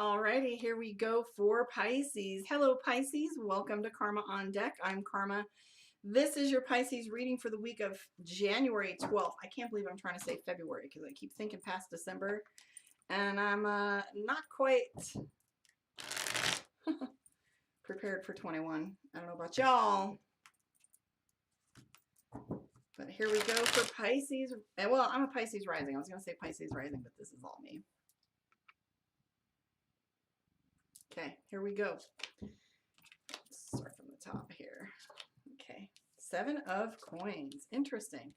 Alrighty, here we go for Pisces. Hello, Pisces. Welcome to Karma on Deck. I'm Karma. This is your Pisces reading for the week of January 12th. I can't believe I'm trying to say February because I keep thinking past December, and I'm not quite prepared for 21. I don't know about y'all, but here we go for Pisces. Well, I'm a Pisces rising. I was going to say Pisces rising, but this is all me. Okay, here we go. Let's start from the top here. Okay, 7 of coins. Interesting.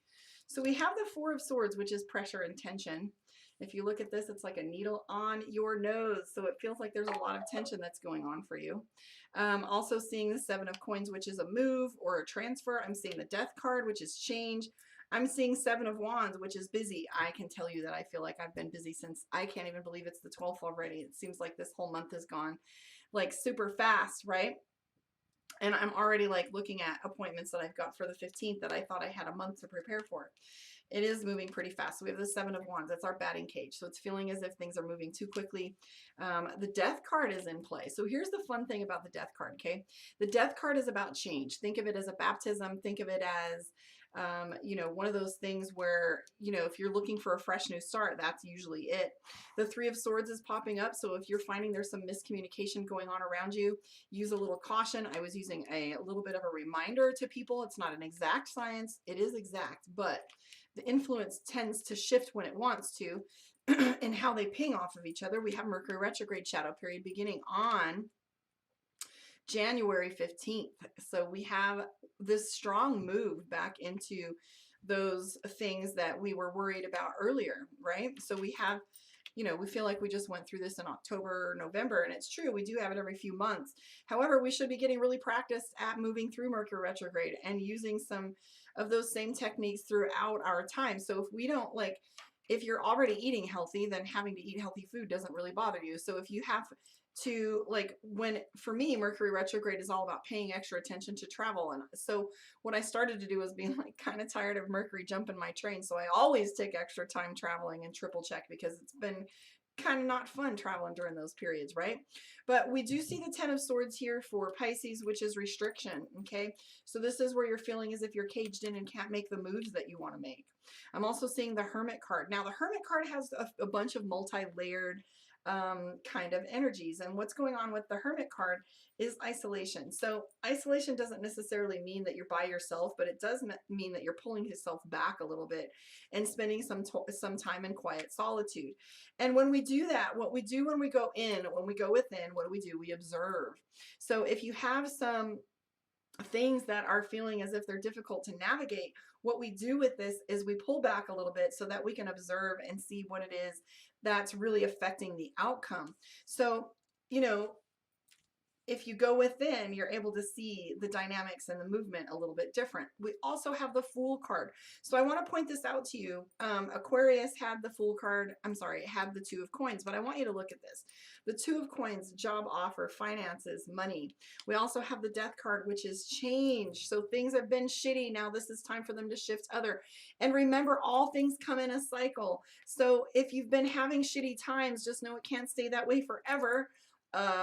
So we have the 4 of swords, which is pressure and tension. If you look at this, it's like a needle on your nose. So it feels like there's a lot of tension that's going on for you. Also seeing the 7 of coins, which is a move or a transfer. I'm seeing the death card, which is change. I'm seeing 7 of wands, which is busy. I can tell you that I feel like I've been busy since, I can't even believe it's the 12th already. It seems like this whole month has gone like super fast, right? And I'm already like looking at appointments that I've got for the 15th that I thought I had a month to prepare for. It is moving pretty fast. So we have the 7 of wands. That's our batting cage. So it's feeling as if things are moving too quickly. The death card is in play. So here's the fun thing about the death card, okay? The death card is about change. Think of it as a baptism. Think of it as one of those things where, if you're looking for a fresh new start, that's usually it. The 3 of swords is popping up. So if you're finding there's some miscommunication going on around you, use a little caution. I was using a little bit of a reminder to people. It's not an exact science. It is exact, but the influence tends to shift when it wants to and how they ping off of each other. We have Mercury retrograde shadow period beginning on January 15th. So we have this strong move back into those things that we were worried about earlier, right? So we have, we feel like we just went through this in October or November, and it's true, we do have it every few months. However, we should be getting really practiced at moving through Mercury retrograde and using some of those same techniques throughout our time. So if we don't if you're already eating healthy, then having to eat healthy food doesn't really bother you. So if you have to for me, Mercury retrograde is all about paying extra attention to travel. And so what I started to do was being kind of tired of Mercury jumping my train. So I always take extra time traveling and triple check because it's been kind of not fun traveling during those periods, right? But we do see the 10 of swords here for Pisces, which is restriction. Okay, so this is where you're feeling as if you're caged in and can't make the moves that you want to make. I'm also seeing the Hermit card. Now the Hermit card has a bunch of multi-layered kind of energies, and what's going on with the Hermit card is isolation. So isolation doesn't necessarily mean that you're by yourself, but it does mean that you're pulling yourself back a little bit and spending some time in quiet solitude. And when we do that, what we do when we go within, what do? We observe. So if you have some things that are feeling as if they're difficult to navigate, what we do with this is we pull back a little bit so that we can observe and see what it is that's really affecting the outcome. So, if you go within, you're able to see the dynamics and the movement a little bit different. We also have the Fool card. So I want to point this out to you. Aquarius had the Fool card. I'm sorry, it had the 2 of coins, but I want you to look at this. The 2 of coins, job offer, finances, money. We also have the Death card, which is change. So things have been shitty. Now this is time for them to shift other. And remember, all things come in a cycle. So if you've been having shitty times, just know it can't stay that way forever.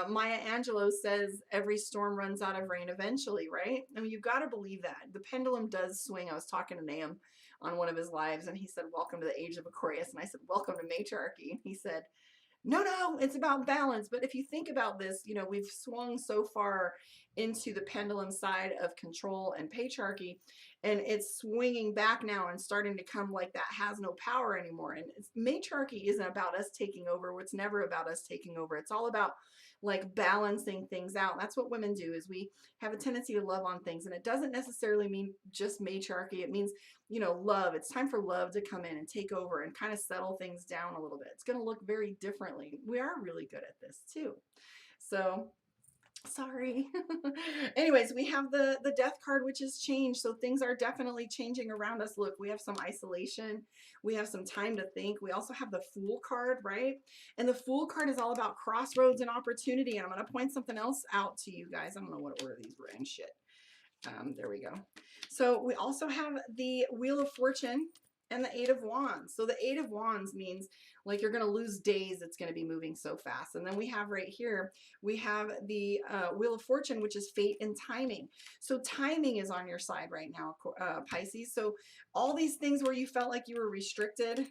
Maya Angelou says every storm runs out of rain eventually, right? I mean, you've got to believe that. The pendulum does swing. I was talking to Nahum on one of his lives, and he said, welcome to the age of Aquarius. And I said, welcome to matriarchy. And he said, no, it's about balance. But if you think about this, we've swung so far into the pendulum side of control and patriarchy, and it's swinging back now and starting to come like that has no power anymore. And matriarchy isn't about us taking over. It's never about us taking over. It's all about balancing things out. And that's what women do, is we have a tendency to love on things. And it doesn't necessarily mean just matriarchy. It means, love. It's time for love to come in and take over and kind of settle things down a little bit. It's going to look very differently. We are really good at this too. So sorry. Anyways, we have the Death card, which is change. So things are definitely changing around us. Look, we have some isolation. We have some time to think. We also have the Fool card, right? And the Fool card is all about crossroads and opportunity. And I'm going to point something else out to you guys. I don't know what order these were in. Shit. There we go. So we also have the Wheel of Fortune. and the 8 of Wands. So the 8 of Wands means like you're going to lose days. It's going to be moving so fast. And then we have right here, we have the Wheel of Fortune, which is fate and timing. So timing is on your side right now, Pisces. So all these things where you felt like you were restricted,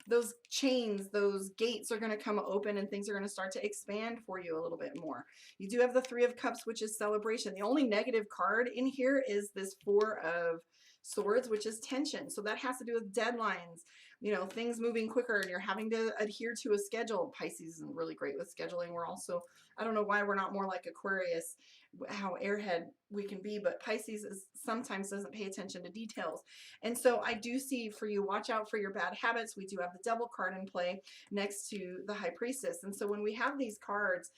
those chains, those gates are going to come open and things are going to start to expand for you a little bit more. You do have the 3 of Cups, which is celebration. The only negative card in here is this 4 of Swords, which is tension. So that has to do with deadlines, you know, things moving quicker and you're having to adhere to a schedule. Pisces isn't really great with scheduling. We're also, I don't know why we're not more like Aquarius, how airhead we can be, but Pisces is sometimes doesn't pay attention to details. And so I do see for you, watch out for your bad habits. We do have the Devil card in play next to the High Priestess. And so when we have these cards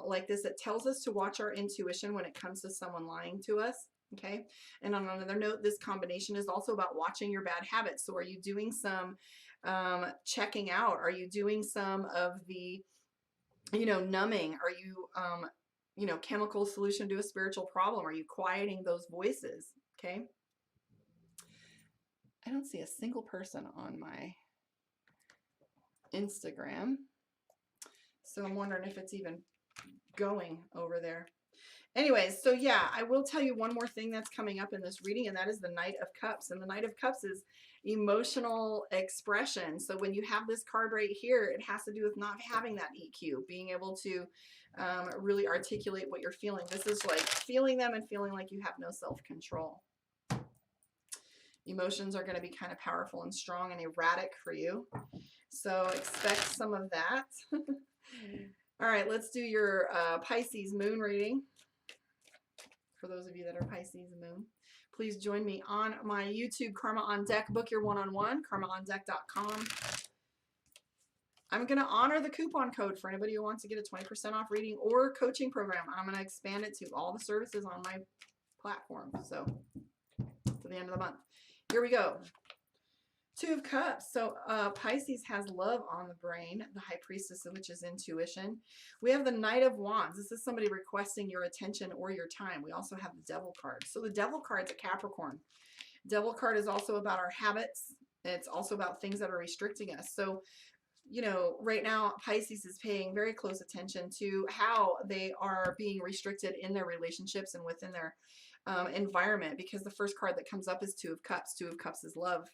like this, it tells us to watch our intuition when it comes to someone lying to us. Okay. And on another note, this combination is also about watching your bad habits. So are you doing some checking out? Are you doing some of the, you know, numbing? Are you, you know, chemical solution to a spiritual problem? Are you quieting those voices? Okay. I don't see a single person on my Instagram. So I'm wondering if it's even going over there. Anyways, so yeah, I will tell you one more thing that's coming up in this reading, and that is the Knight of Cups. And the Knight of Cups is emotional expression. So when you have this card right here, it has to do with not having that EQ, being able to really articulate what you're feeling. This is like feeling them and feeling like you have no self-control. Emotions are going to be kind of powerful and strong and erratic for you. So expect some of that. All right, let's do your Pisces moon reading. For those of you that are Pisces moon, please join me on my YouTube, Karma on Deck. Book your one-on-one, karmaondeck.com. I'm going to honor the coupon code for anybody who wants to get a 20% off reading or coaching program. I'm going to expand it to all the services on my platform. So to the end of the month. Here we go. 2 of Cups. So Pisces has love on the brain, the High Priestess, which is intuition. We have the Knight of Wands. This is somebody requesting your attention or your time. We also have the Devil card. So the Devil card's a Capricorn. Devil card is also about our habits. It's also about things that are restricting us. So, you know, right now Pisces is paying very close attention to how they are being restricted in their relationships and within their environment, because the first card that comes up is 2 of Cups. 2 of Cups is love.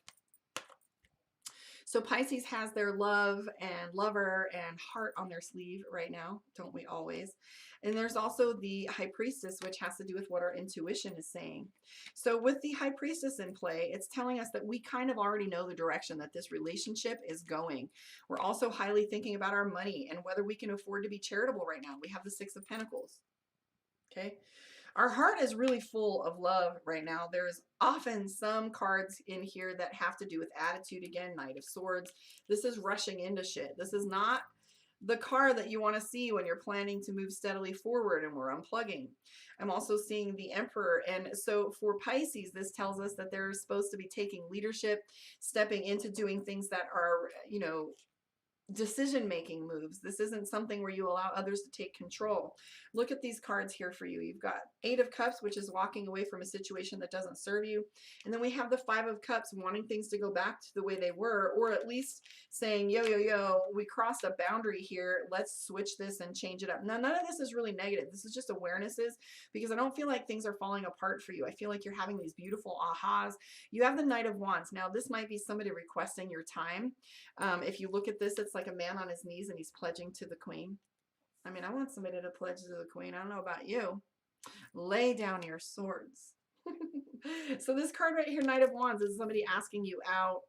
So Pisces has their love and lover and heart on their sleeve right now. Don't we always? And there's also the High Priestess, which has to do with what our intuition is saying. So with the High Priestess in play, it's telling us that we kind of already know the direction that this relationship is going. We're also highly thinking about our money and whether we can afford to be charitable right now. We have the 6 of Pentacles. Okay. Our heart is really full of love right now. There's often some cards in here that have to do with attitude. Again, Knight of Swords. This is rushing into shit. This is not the car that you want to see when you're planning to move steadily forward and we're unplugging. I'm also seeing the Emperor. And so for Pisces, this tells us that they're supposed to be taking leadership, stepping into doing things that are, you know, decision-making moves. This isn't something where you allow others to take control. Look at these cards here for you. You've got 8 of Cups, which is walking away from a situation that doesn't serve you. And then we have the 5 of Cups, wanting things to go back to the way they were, or at least saying, yo, we crossed a boundary here. Let's switch this and change it up. Now, none of this is really negative. This is just awarenesses, because I don't feel like things are falling apart for you. I feel like you're having these beautiful ahas. You have the Knight of Wands. Now, this might be somebody requesting your time. If you look at this, it's like a man on his knees and he's pledging to the Queen. I mean, I want somebody to pledge to the Queen. I don't know about you. Lay down your swords. So this card right here, Knight of Wands, is somebody asking you out,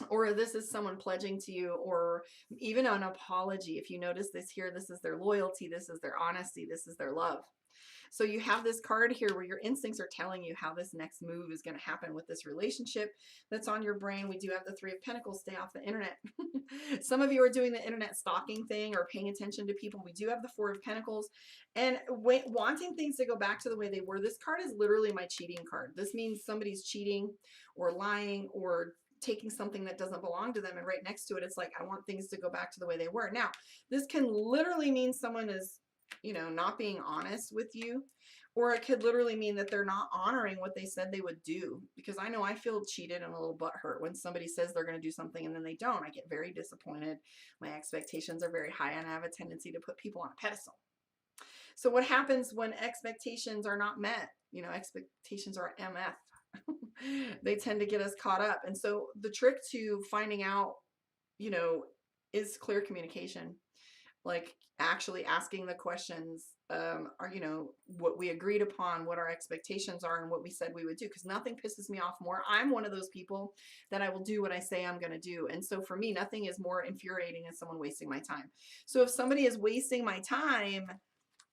or this is someone pledging to you, or even an apology. If you notice this here, this is their loyalty, this is their honesty, this is their love. So you have this card here where your instincts are telling you how this next move is going to happen with this relationship that's on your brain. We do have the 3 of Pentacles, stay off the internet. Some of you are doing the internet stalking thing or paying attention to people. We do have the 4 of Pentacles, and wanting things to go back to the way they were. This card is literally my cheating card. This means somebody's cheating or lying or taking something that doesn't belong to them, and right next to it, it's like, I want things to go back to the way they were. Now, this can literally mean someone is, you know, not being honest with you, Or it could literally mean that they're not honoring what they said they would do. Because I know I feel cheated and a little butthurt when somebody says they're going to do something and then they don't. I get very disappointed. My expectations are very high and I have a tendency to put people on a pedestal. So what happens when expectations are not met? You know, expectations are MF. They tend to get us caught up. And so the trick to finding out, you know, is clear communication. Like actually asking the questions, are, you know, what we agreed upon, what our expectations are, and what we said we would do. Because nothing pisses me off more. I'm one of those people that I will do what I say I'm going to do. And so for me, nothing is more infuriating than someone wasting my time. So if somebody is wasting my time,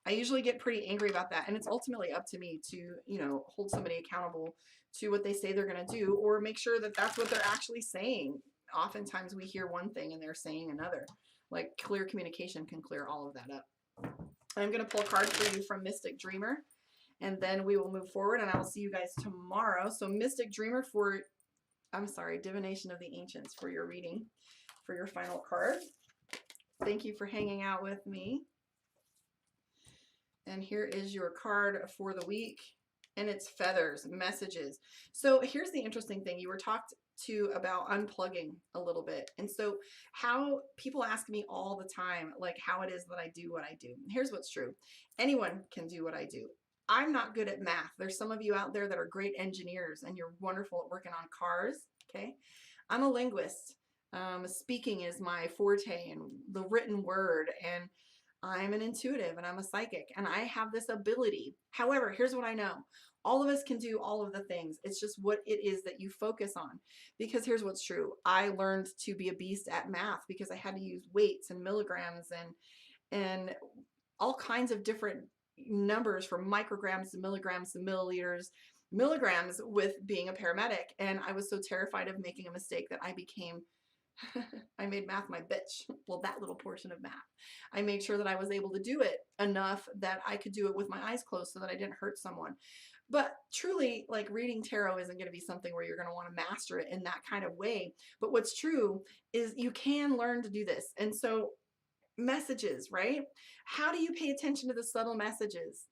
I usually get pretty angry about that. And it's ultimately up to me to, you know, hold somebody accountable to what they say they're going to do, or make sure that that's what they're actually saying. Oftentimes we hear one thing and they're saying another. Like clear communication can clear all of that up. I'm going to pull a card for you from Mystic Dreamer, and then we will move forward, and I will see you guys tomorrow. So Mystic Dreamer for, I'm sorry, Divination of the Ancients for your reading, for your final card. Thank you for hanging out with me. And here is your card for the week, and it's feathers, messages. So here's the interesting thing. You were talked to about unplugging a little bit. And so how people ask me all the time, like how it is that I do what I do. Here's what's true. Anyone can do what I do. I'm not good at math. There's some of you out there that are great engineers and you're wonderful at working on cars. Okay. I'm a linguist. Speaking is my forte and the written word, and I'm an intuitive and I'm a psychic and I have this ability. However, here's what I know. All of us can do all of the things. It's just what it is that you focus on. Because here's what's true. I learned to be a beast at math because I had to use weights and milligrams and all kinds of different numbers from micrograms to milligrams to milliliters, milligrams with being a paramedic. And I was so terrified of making a mistake that I became I made math my bitch. Well, that little portion of math. I made sure that I was able to do it enough that I could do it with my eyes closed so that I didn't hurt someone. But truly, like reading tarot isn't going to be something where you're going to want to master it in that kind of way. But what's true is you can learn to do this. And so messages, right? How do you pay attention to the subtle messages?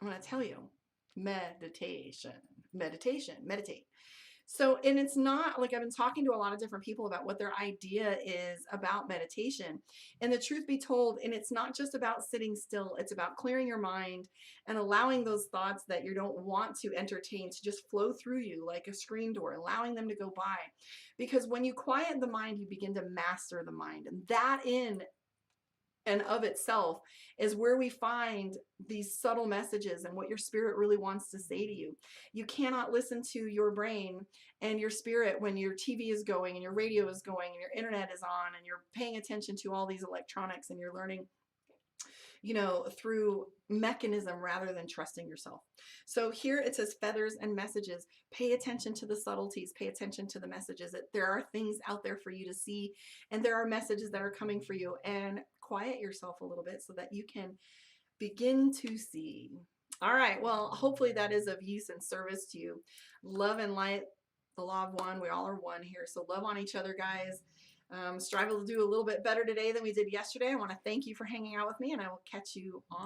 I'm going to tell you. Meditation, meditate. So, and it's not like I've been talking to a lot of different people about what their idea is about meditation. And the truth be told, and it's not just about sitting still, it's about clearing your mind and allowing those thoughts that you don't want to entertain to just flow through you like a screen door, allowing them to go by. Because when you quiet the mind, you begin to master the mind. And that in and of itself is where we find these subtle messages and what your spirit really wants to say to you. You cannot listen to your brain and your spirit when your TV is going and your radio is going and your internet is on and you're paying attention to all these electronics and you're learning, you know, through mechanism rather than trusting yourself. So here it says feathers and messages. Pay attention to the subtleties. Pay attention to the messages. That there are things out there for you to see, and there are messages that are coming for you. And quiet yourself a little bit so that you can begin to see. All right. Well, hopefully that is of use and service to you. Love and light, the law of one. We all are one here. So love on each other, guys. Strive to do a little bit better today than we did yesterday. I want to thank you for hanging out with me, and I will catch you on